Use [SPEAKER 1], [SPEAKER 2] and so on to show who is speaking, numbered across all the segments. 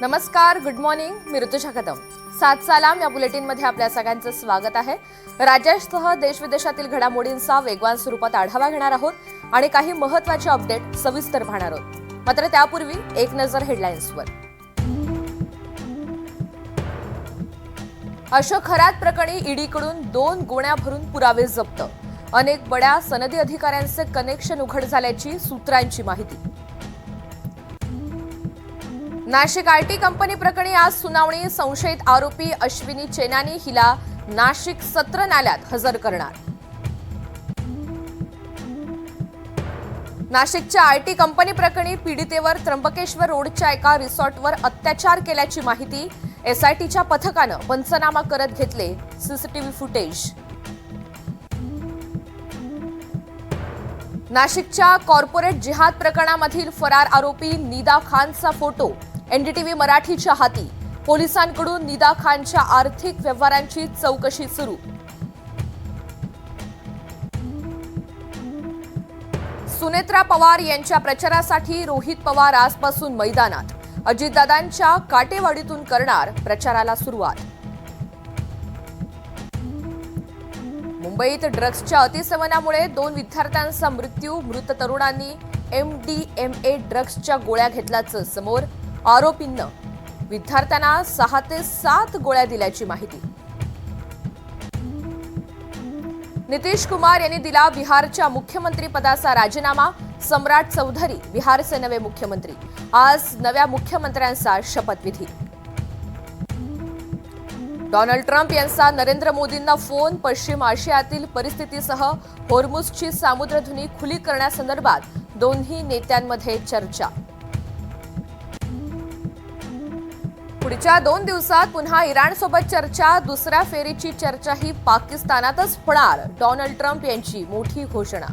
[SPEAKER 1] नमस्कार, good morning. मी ऋतुजा कदम. 7 सालाम या बुलेटिनमध्ये आपल्या सगळ्यांचं स्वागत आहे. राज्यासह देश-विदेशातील घडामोडींचा वेगवान स्वरूपात आढावा घेणार आहोत आणि काही महत्त्वाचे अपडेट सविस्तर पाहणार आहोत. मात्र त्यापूर्वी एक नजर हेडलाईन्सवर. अशोक खरात प्रकरणी ईडीकडून 2 गोण्या भरून पुरावे जप्त. अनेक बड्या सनदी अधिकाऱ्यांचे कनेक्शन उघड झाल्याची सूत्रांची माहिती. नाशिक आयटी कंपनी प्रकरणी आज सुनावणी. संशयित आरोपी अश्विनी चेनानी हिला नाशिक सत्र न्यायालयात हजर करणार. नाशिकच्या आयटी कंपनी प्रकरणी पीडितेवर त्र्यंबकेश्वर रोडच्या एका रिसॉर्टवर अत्याचार केल्याची माहिती. एसआयटीच्या पथकानं पंचनामा करत घेतले सीसीटीव्ही फुटेज. नाशिकच्या कॉर्पोरेट जिहाद प्रकरणामधील फरार आरोपी निदा खानचा फोटो एनडीटीव्ही मराठीच्या हाती. पोलिसांकडून निदा खानच्या आर्थिक व्यवहारांची चौकशी सुरू. सुनेत्रा पवार यांच्या प्रचारासाठी रोहित पवार आजपासून मैदानात. अजितदादांच्या काटेवाडीतून करणार प्रचाराला सुरुवात. मुंबईत ड्रग्सच्या अतिसेवनामुळे 2 विद्यार्थ्यांचा मृत्यू. मृत तरुणांनी MDMA ड्रग्सच्या गोळ्या घेतल्याचं समोर. आरोपींना विद्यार्थ्यांना 6 ते 7 गोळ्या दिल्याची माहिती. नितीश कुमार यांनी दिला बिहारच्या मुख्यमंत्री पदाचा राजीनामा. सम्राट चौधरी बिहारचे नवे मुख्यमंत्री. आज नव्या मुख्यमंत्र्यांचा शपथविधी. डोनाल्ड ट्रम्प यांचा नरेंद्र मोदींना फोन. पश्चिम आशियातील परिस्थितीसह होर्मुझची सामुद्रधुनी खुली करण्यासंदर्भात दोन्ही नेत्यांमध्ये चर्चा. पुढच्या 2 दिवसात पुन्हा इराणसोबत चर्चा. दुसऱ्या फेरीची चर्चाही पाकिस्तानातच होणार. डोनाल्ड ट्रम्प यांची मोठी घोषणा.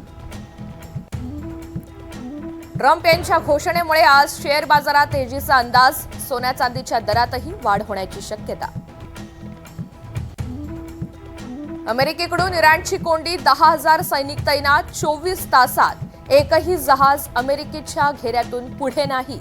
[SPEAKER 1] ट्रम्प यांच्या घोषणेमुळे आज शेअर बाजारात तेजीचा अंदाज. सोन्या चांदीच्या दरातही वाढ होण्याची शक्यता. अमेरिकेकडून इराणची कोंडी. 10,000 सैनिक तैनात. 24 तासात एकही जहाज अमेरिकेच्या घेऱ्यातून पुढे नाही.